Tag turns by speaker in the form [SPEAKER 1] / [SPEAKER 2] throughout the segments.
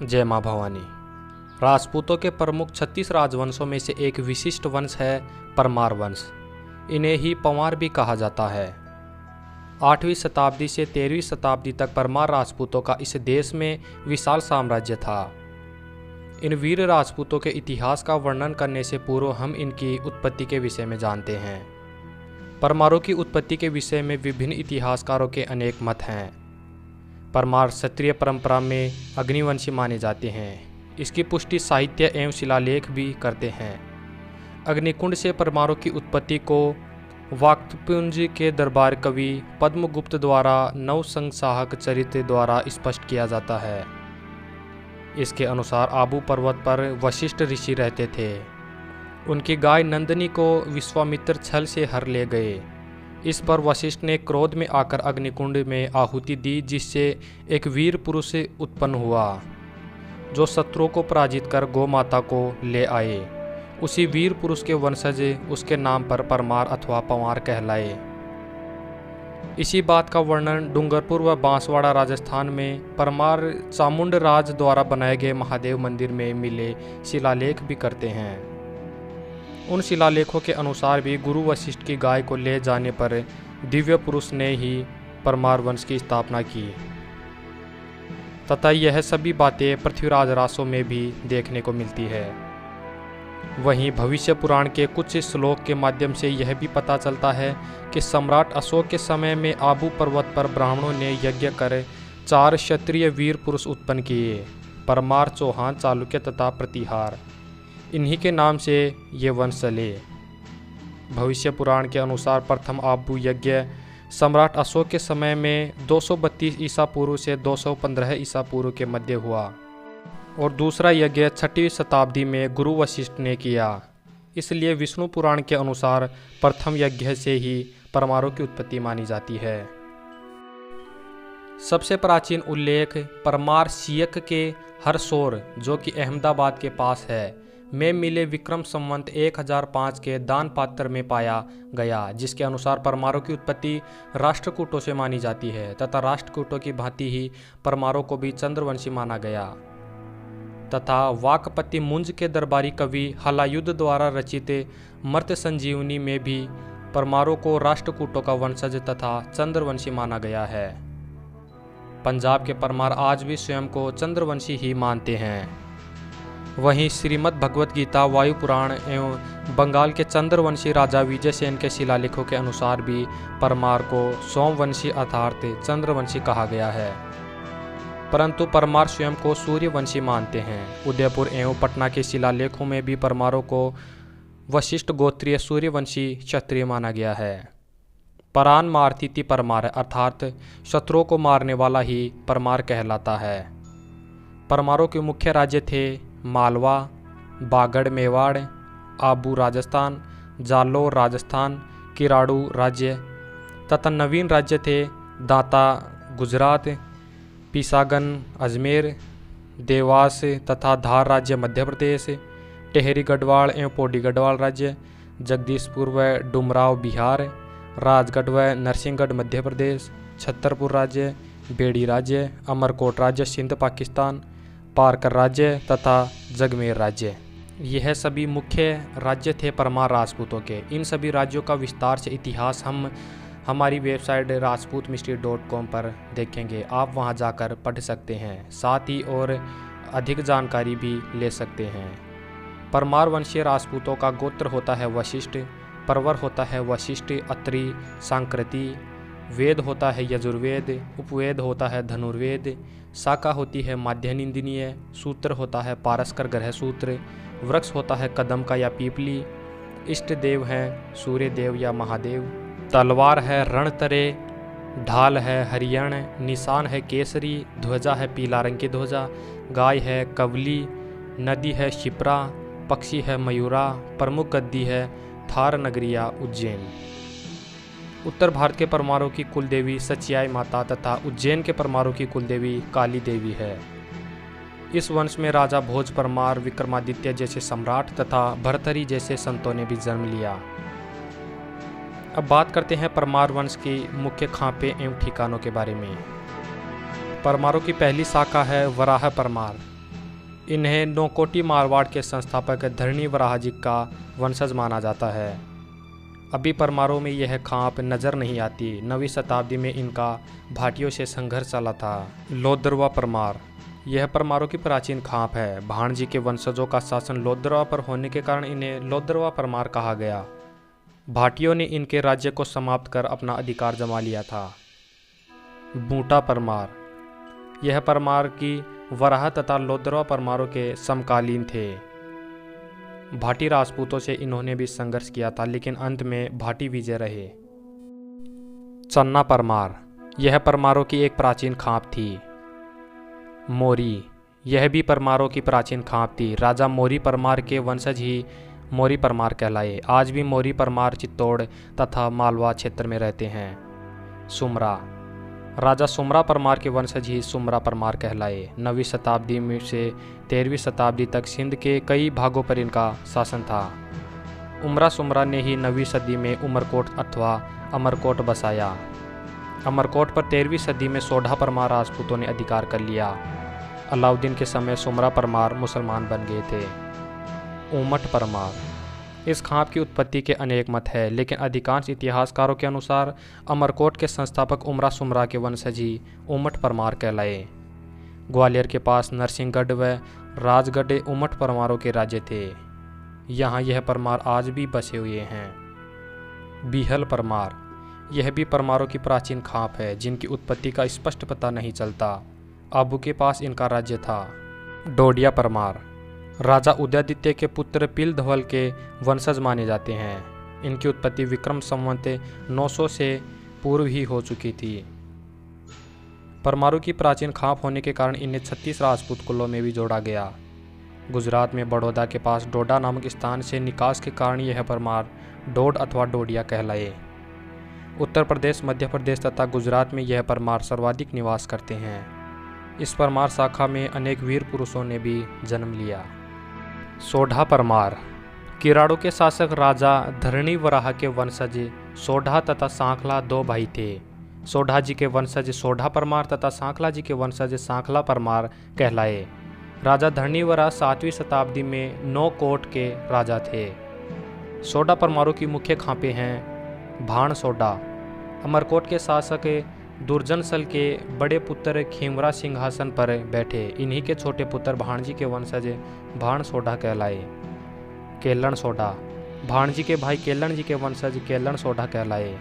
[SPEAKER 1] जय माँ भवानी। राजपूतों के प्रमुख 36 राजवंशों में से एक विशिष्ट वंश है परमार वंश। इन्हें ही पंवार भी कहा जाता है। 8वीं शताब्दी से 13वीं शताब्दी तक परमार राजपूतों का इस देश में विशाल साम्राज्य था। इन वीर राजपूतों के इतिहास का वर्णन करने से पूर्व हम इनकी उत्पत्ति के विषय में जानते हैं। परमारों की उत्पत्ति के विषय में विभिन्न इतिहासकारों के अनेक मत हैं। परमार क्षत्रिय परंपरा में अग्निवंशी माने जाते हैं। इसकी पुष्टि साहित्य एवं शिलालेख भी करते हैं। अग्निकुंड से परमारों की उत्पत्ति को वाक्यपुंज के दरबार कवि पद्मगुप्त द्वारा नवसंसाहक चरित्र द्वारा स्पष्ट किया जाता है। इसके अनुसार आबू पर्वत पर वशिष्ठ ऋषि रहते थे। उनकी गाय नंदिनी को विश्वामित्र छल से हर ले गए। इस पर वशिष्ठ ने क्रोध में आकर अग्निकुंड में आहुति दी, जिससे एक वीर पुरुष उत्पन्न हुआ जो शत्रुओं को पराजित कर गौ माता को ले आए। उसी वीर पुरुष के वंशज उसके नाम पर परमार अथवा पंवार कहलाए। इसी बात का वर्णन डूंगरपुर व बांसवाड़ा राजस्थान में परमार चामुंड राज द्वारा बनाए गए महादेव मंदिर में मिले शिलालेख भी करते हैं। उन शिलालेखों के अनुसार भी गुरु वशिष्ठ की गाय को ले जाने पर दिव्य पुरुष ने ही परमार वंश की स्थापना की तथा यह सभी बातें पृथ्वीराज रासों में भी देखने को मिलती है। वहीं भविष्य पुराण के कुछ श्लोक के माध्यम से यह भी पता चलता है कि सम्राट अशोक के समय में आबू पर्वत पर ब्राह्मणों ने यज्ञ कर 4 क्षत्रिय वीर पुरुष उत्पन्न किए, परमार, चौहान, चालुक्य तथा प्रतिहार। इन्हीं के नाम से ये वंश चले। भविष्य पुराण के अनुसार प्रथम आबू यज्ञ सम्राट अशोक के समय में 232 ईसा पूर्व से 215 ईसा पूर्व के मध्य हुआ और दूसरा यज्ञ 6वीं शताब्दी में गुरु वशिष्ठ ने किया। इसलिए विष्णु पुराण के अनुसार प्रथम यज्ञ से ही परमारों की उत्पत्ति मानी जाती है। सबसे प्राचीन उल्लेख परमार सियक के हरसोर, जो कि अहमदाबाद के पास है, में मिले विक्रम संवत 1005 के दान पात्र में पाया गया, जिसके अनुसार परमारों की उत्पत्ति राष्ट्रकूटों से मानी जाती है तथा राष्ट्रकूटों की भांति ही परमारों को भी चंद्रवंशी माना गया तथा वाकपति मुंज के दरबारी कवि हलायुद्ध द्वारा रचित मर्त्य संजीवनी में भी परमारों को राष्ट्रकूटों का वंशज तथा चंद्रवंशी माना गया है। पंजाब के परमार आज भी स्वयं को चंद्रवंशी ही मानते हैं। वहीं श्रीमद् भगवत गीता, वायु पुराण एवं बंगाल के चंद्रवंशी राजा विजयसेन के शिलालेखों के अनुसार भी परमार को सोमवंशी अर्थात चंद्रवंशी कहा गया है, परंतु परमार स्वयं को सूर्यवंशी मानते हैं। उदयपुर एवं पटना के शिलालेखों में भी परमारों को वशिष्ठ गोत्रीय सूर्यवंशी क्षत्रिय माना गया है। परान मारतीति परमार अर्थात शत्रुओं को मारने वाला ही परमार कहलाता है। परमारों के मुख्य राज्य थे मालवा, बागड़ मेवाड़, आबू राजस्थान, जालौर राजस्थान, किराड़ू राज्य तथा नवीन राज्य थे दांता गुजरात, पिसागन अजमेर, देवास तथा धार राज्य मध्य प्रदेश, टेहरी गढ़वाल एवं पौड़ी गढ़वाल राज्य, जगदीशपुर व डुमराव बिहार, राजगढ़ व नरसिंहगढ़ मध्य प्रदेश, छतरपुर राज्य, बेड़ी राज्य, अमरकोट राज्य सिंध पाकिस्तान, पारकर राज्य तथा जगमेर राज्य। यह सभी मुख्य राज्य थे परमार राजपूतों के। इन सभी राज्यों का विस्तार से इतिहास हम हमारी वेबसाइट rajputmystery.com पर देखेंगे। आप वहां जाकर पढ़ सकते हैं, साथ ही और अधिक जानकारी भी ले सकते हैं। परमार वंशीय राजपूतों का गोत्र होता है वशिष्ठ, परवर होता है वशिष्ठ, अत्रि, सांकृति, वेद होता है यजुर्वेद, उपवेद होता है धनुर्वेद, शाखा होती है माध्यनिंदनीय, सूत्र होता है पारस्कर ग्रह सूत्र, वृक्ष होता है कदम का या पीपली, इष्ट देव हैं सूर्य देव या महादेव, तलवार है रणतरे, ढाल है हरियण, निशान है केसरी, ध्वजा है पीला रंग की ध्वजा, गाय है कवली, नदी है शिप्रा, पक्षी है मयूरा, प्रमुख गद्दी है थार नगरिया उज्जैन। उत्तर भारत के परमारों की कुलदेवी सचियाई माता तथा उज्जैन के परमारों की कुलदेवी काली देवी है। इस वंश में राजा भोज परमार, विक्रमादित्य जैसे सम्राट तथा भरथरी जैसे संतों ने भी जन्म लिया। अब बात करते हैं परमार वंश की मुख्य खांपे एवं ठिकानों के बारे में। परमारों की पहली शाखा है वराह परमार। इन्हें नौकोटी मारवाड़ के संस्थापक धरणी वराह जी का वंशज माना जाता है। अभी परमारों में यह खाप नज़र नहीं आती। 9वीं शताब्दी में इनका भाटियों से संघर्ष चला था। लोदरवा परमार, यह परमारों की प्राचीन खाप है। भाणजी के वंशजों का शासन लोदरवा पर होने के कारण इन्हें लोदरवा परमार कहा गया। भाटियों ने इनके राज्य को समाप्त कर अपना अधिकार जमा लिया था। बूटा परमार, यह परमार की वराह तथा लोदरवा परमारों के समकालीन थे। भाटी राजपूतों से इन्होंने भी संघर्ष किया था, लेकिन अंत में भाटी विजय रहे। चन्ना परमार, यह परमारों की एक प्राचीन खाप थी। मोरी, यह भी परमारों की प्राचीन खाप थी। राजा मोरी परमार के वंशज ही मोरी परमार कहलाए। आज भी मोरी परमार चित्तौड़ तथा मालवा क्षेत्र में रहते हैं। सुमरा, राजा सुमरा परमार के वंशज ही सुमरा परमार कहलाए। 9वीं शताब्दी में से 13वीं शताब्दी तक सिंध के कई भागों पर इनका शासन था। उमरा सुमरा ने ही 9वीं सदी में उमरकोट अथवा अमरकोट बसाया। अमरकोट पर 13वीं सदी में सोढ़ा परमार राजपूतों ने अधिकार कर लिया। अलाउद्दीन के समय सुमरा परमार मुसलमान बन गए थे। ऊमट परमार, इस खाप की उत्पत्ति के अनेक मत है, लेकिन अधिकांश इतिहासकारों के अनुसार अमरकोट के संस्थापक उमरा सुमरा के वंशज ही ऊमट परमार कहलाए। ग्वालियर के पास नरसिंहगढ़ व राजगढ़ ऊमट परमारों के राज्य थे। यहाँ यह परमार आज भी बसे हुए हैं। बीहल परमार, यह भी परमारों की प्राचीन खाप है, जिनकी उत्पत्ति का स्पष्ट पता नहीं चलता। आबू के पास इनका राज्य था। डोडिया परमार, राजा उदयादित्य के पुत्र पील धवल के वंशज माने जाते हैं। इनकी उत्पत्ति विक्रम संवत 900 से पूर्व ही हो चुकी थी। परमारों की प्राचीन खाप होने के कारण इन्हें 36 राजपूत कुलों में भी जोड़ा गया। गुजरात में बड़ौदा के पास डोडा नामक स्थान से निकास के कारण यह परमार डोड अथवा डोडिया कहलाए। उत्तर प्रदेश, मध्य प्रदेश तथा गुजरात में यह परमार सर्वाधिक निवास करते हैं। इस परमार शाखा में अनेक वीर पुरुषों ने भी जन्म लिया। सोढ़ा परमार, किराड़ों के शासक राजा धरणी वराह के वंशज सोढ़ा तथा सांखला 2 भाई थे। सोढ़ा जी के वंशज सोढ़ा परमार तथा सांखला जी के वंशज सांखला परमार कहलाए। राजा धरणी वराह 7वीं शताब्दी में 9 कोट के राजा थे। सोढ़ा परमारों की मुख्य खापें हैं भाण सोढ़ा, अमरकोट के शासक दुर्जनसल के बड़े पुत्र खीमरा सिंहासन पर बैठे। इन्हीं के छोटे पुत्र भाणजी के वंशज भाण सोढ़ा कहलाए। केलन सोढ़ा, भाणजी के भाई केलन जी के वंशज केलन सोढ़ा कहलाए।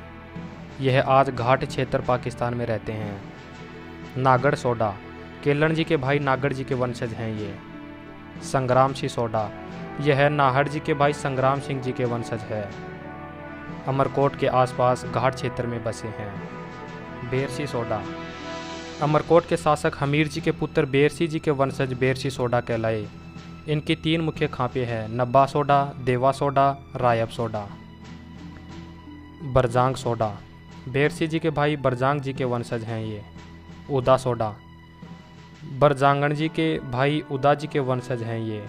[SPEAKER 1] यह आज घाट क्षेत्र पाकिस्तान में रहते हैं। नागड़ सोढ़ा, केलन जी के भाई नागड़ जी के वंशज हैं ये। संग्राम सिंह सोढ़ा, यह नाहर जी के भाई संग्राम सिंह जी के वंशज है। अमरकोट के आसपास घाट क्षेत्र में बसे हैं। बेरसी सोढ़ा, अमरकोट के शासक हमीर जी के पुत्र बेरसी जी के वंशज बेरसी सोढ़ा कहलाए। इनकी 3 मुख्य खापें हैं नब्बा सोढ़ा, देवा सोढ़ा, रायब सोढ़ा। बरजांग सोढ़ा, बेरसी जी के भाई बरजांग जी के वंशज हैं ये। उदा सोढ़ा, बरजांगण जी के भाई उदा जी के वंशज हैं ये।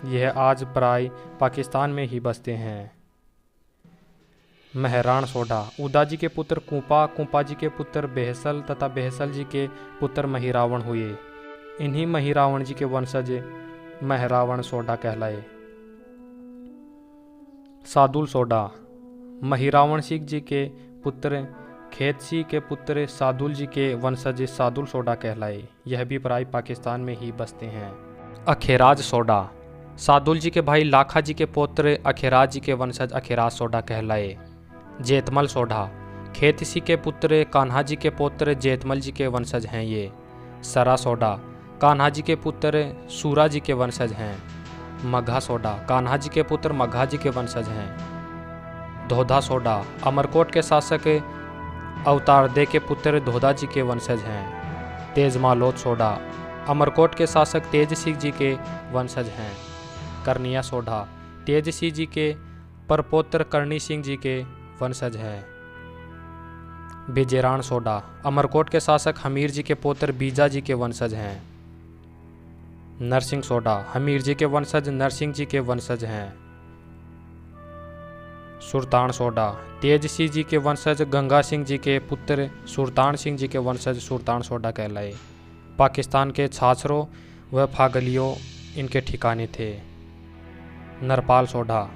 [SPEAKER 1] यह आज प्राय पाकिस्तान में ही बसते हैं। महराण सोढ़ा, उदा जी के पुत्र कुंपा, कुंपा जी के पुत्र बेहसल तथा बेहसल जी के पुत्र महिरावण हुए। इन्हीं महिरावण जी के वंशज महरावण सोढ़ा कहलाए। सादुल सोढ़ा, महिरावण सिंह जी के पुत्र खेतसी के पुत्र सादुल जी के वंशज सादुल सोढ़ा कहलाए। यह भी प्राय पाकिस्तान में ही बसते हैं। अखेराज सोढ़ा, सादुल जी के भाई लाखा जी के पुत्र अखेराज जी के वंशज अखेराज सोढ़ा कहलाए। जेतमल सोढ़ा, खेतसी के पुत्र कान्हा जी के पुत्र जेतमल जी के वंशज हैं ये। सरा सोढ़ा, कान्हा जी के पुत्र सूरा जी के वंशज हैं। मघा सोढ़ा, कान्हा जी के पुत्र मघा जी के वंशज हैं। धोधा सोढ़ा, अमरकोट के शासक अवतारदे के पुत्र धोधा जी के वंशज हैं। तेजमालोद सोढ़ा, अमरकोट के शासक तेज सिंह जी के वंशज हैं। करनिया सोढ़ा, तेज सिंह जी के परपोत्र करनी सिंह जी के वंशज हैं। बिजेराण सोढ़ा, अमरकोट के शासक हमीर जी के पुत्र बीजा जी के वंशज हैं। नरसिंह सोढ़ा, हमीर जी के वंशज नरसिंह जी के वंशज हैं। सुल्तान सोढ़ा, तेज सिंह जी के वंशज गंगा सिंह जी के पुत्र सुल्तान सिंह जी के वंशज सुल्तान सोढ़ा कहलाए। पाकिस्तान के छाछरों व फागलियों इनके ठिकाने थे। नरपाल सोढ़ा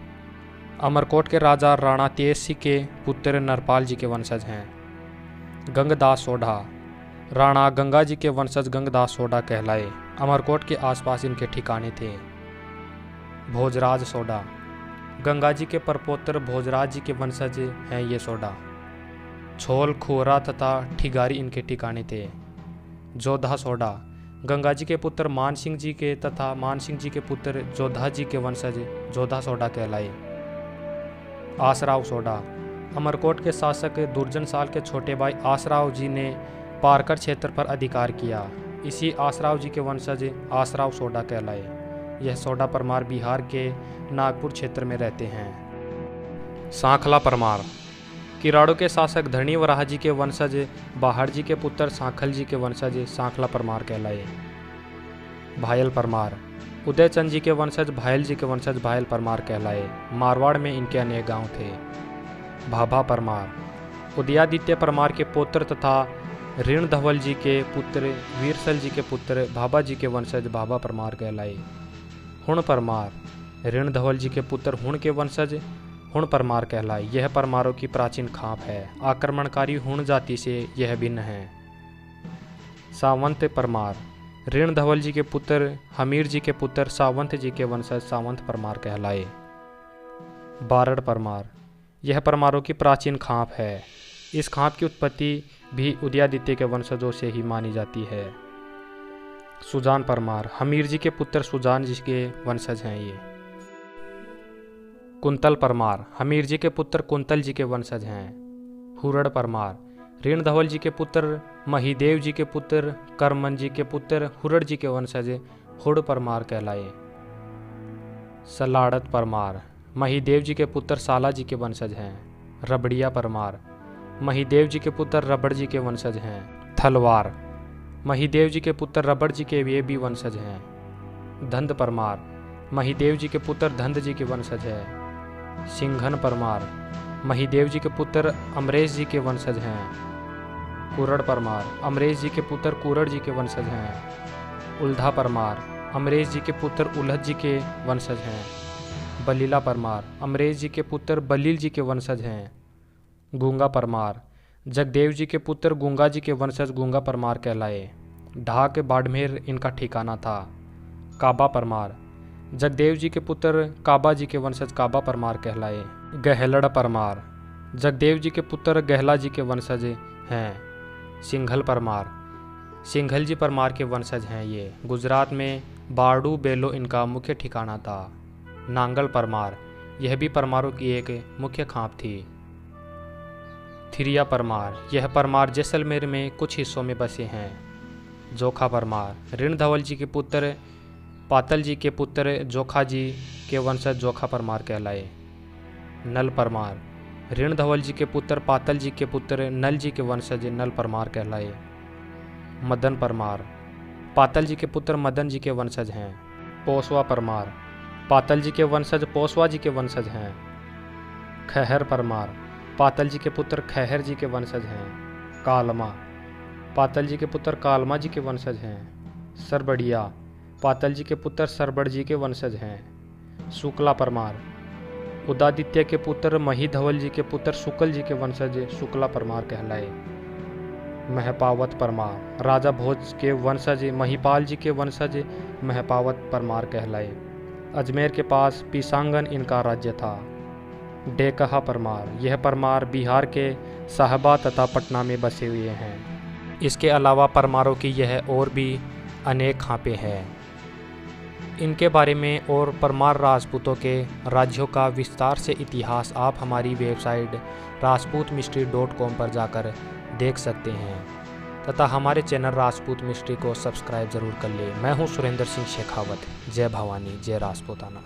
[SPEAKER 1] अमरकोट के राजा राणा तेज सिंह के पुत्र नरपाल जी के वंशज हैं। गंगदास सोढ़ा राणा गंगा जी के वंशज गंगदास सोढ़ा कहलाए। अमरकोट के आसपास इनके ठिकाने थे। भोजराज सोढ़ा गंगा जी के परपोत्र भोजराज जी के वंशज हैं ये सोढ़ा। छोल खोरा तथा ठिगारी इनके ठिकाने थे। जोधा सोढ़ा गंगा जी के पुत्र मान सिंह जी के तथा मान सिंह जी के पुत्र जोधा जी के वंशज जोधा सोढ़ा कहलाए। आसराव सोढ़ा अमरकोट के शासक दुर्जन साल के छोटे भाई आसराव जी ने पारकर क्षेत्र पर अधिकार किया। इसी आसराव जी के वंशज आसराव सोढ़ा कहलाए। यह सोढ़ा परमार बिहार के नागपुर क्षेत्र में रहते हैं। सांखला परमार किराड़ों के शासक धरणी वराह जी के वंशज बाहर जी के पुत्र सांखल जी के वंशज सांखला परमार कहलाए। भायल परमार उदयचंद जी के वंशज भायल जी के वंशज भायल परमार कहलाए। मारवाड़ में इनके अनेक गांव थे। भाभा परमार उदयादित्य परमार के पुत्र तथा ऋण धवल जी के पुत्र वीरसल जी के पुत्र भाभा जी के वंशज भाभा परमार कहलाए। हुण परमार ऋण धवल जी के पुत्र हुण के वंशज हुण परमार कहलाए। यह परमारों की प्राचीन खाप है। आक्रमणकारी हुण जाति से यह भिन्न है। सावंत परमार ऋण धवल जी के पुत्र हमीर जी के पुत्र सावंत जी के वंशज सावंत परमार कहलाए। बारड़ परमार यह परमारों की प्राचीन खाप है। इस खाप की उत्पत्ति भी उदयादित्य के वंशजों से ही मानी जाती है। सुजान परमार हमीर जी के पुत्र सुजान जी के वंशज हैं ये। कुंतल परमार हमीर जी के पुत्र कुंतल जी के वंशज हैं। हुरड़ परमार ऋण धवल जी के पुत्र महिदेव जी के पुत्र करमन जी के पुत्र हुरड़ जी के वंशज हुड़ परमार कहलाए। सलाड़त परमार महिदेव जी के पुत्र साला जी के वंशज हैं। रबड़िया परमार महिदेव जी के पुत्र रबड़ जी के वंशज हैं। थलवार महिदेव जी के पुत्र रबड़ जी के वे भी वंशज हैं। धंध परमार महिदेव जी के पुत्र धंध जी के वंशज है। सिंघन परमार महिदेव जी के पुत्र अमरेश जी के वंशज हैं। कुरड़ परमार अमरेश जी के पुत्र कुरड़ जी के वंशज हैं। उल्धा परमार अमरेश जी के पुत्र उल्हद जी के वंशज हैं। बलीला परमार अमरेश जी के पुत्र बलील जी के वंशज हैं। गूंगा परमार जगदेव जी के पुत्र गूंगा जी के वंशज गूंगा परमार कहलाए। ढाक बाड़मेर इनका ठिकाना था। काबा परमार जगदेव जी के पुत्र काबा जी के वंशज काबा परमार कहलाए। गहलड़ परमार जगदेव जी के पुत्र गहला जी के वंशज हैं। सिंघल परमार सिंघल जी परमार के वंशज हैं ये। गुजरात में बारडू बेलो इनका मुख्य ठिकाना था। नांगल परमार यह भी परमारों की एक मुख्य खाप थी। थिरिया परमार यह परमार जैसलमेर में कुछ हिस्सों में बसे हैं। जोखा परमार ऋण धवल जी के पुत्र पातल जी के पुत्र जोखा जी के वंशज जोखा परमार कहलाए। नल परमार ऋण धवल जी के पुत्र पातल जी के पुत्र नल जी के वंशज नल परमार कहलाए। मदन परमार पातल जी के पुत्र मदन जी के वंशज हैं। पोसवा परमार पातल जी के वंशज पोसवा जी के वंशज हैं। खहर परमार पातल जी के पुत्र खहर जी के वंशज हैं। कालमा पातल जी के पुत्र कालमा जी के वंशज हैं। सरबड़िया पातल जी के पुत्र सरबड़ जी के वंशज हैं। शुक्ला परमार उदादित्य के पुत्र मही धवल जी के पुत्र शुक्ल जी के वंशज शुक्ला परमार कहलाए। महपावत परमार राजा भोज के वंशज महिपाल जी के वंशज महपावत परमार कहलाए। अजमेर के पास पीसांगन इनका राज्य था। डेकहा परमार यह परमार बिहार के साहबा तथा पटना में बसे हुए हैं। इसके अलावा परमारों की यह और भी अनेक खापें हैं। इनके बारे में और परमार राजपूतों के राज्यों का विस्तार से इतिहास आप हमारी वेबसाइट rajputmystery.com पर जाकर देख सकते हैं तथा हमारे चैनल राजपूत मिस्ट्री को सब्सक्राइब ज़रूर कर लें। मैं हूं सुरेंद्र सिंह शेखावत। जय भवानी जय राजपूताना।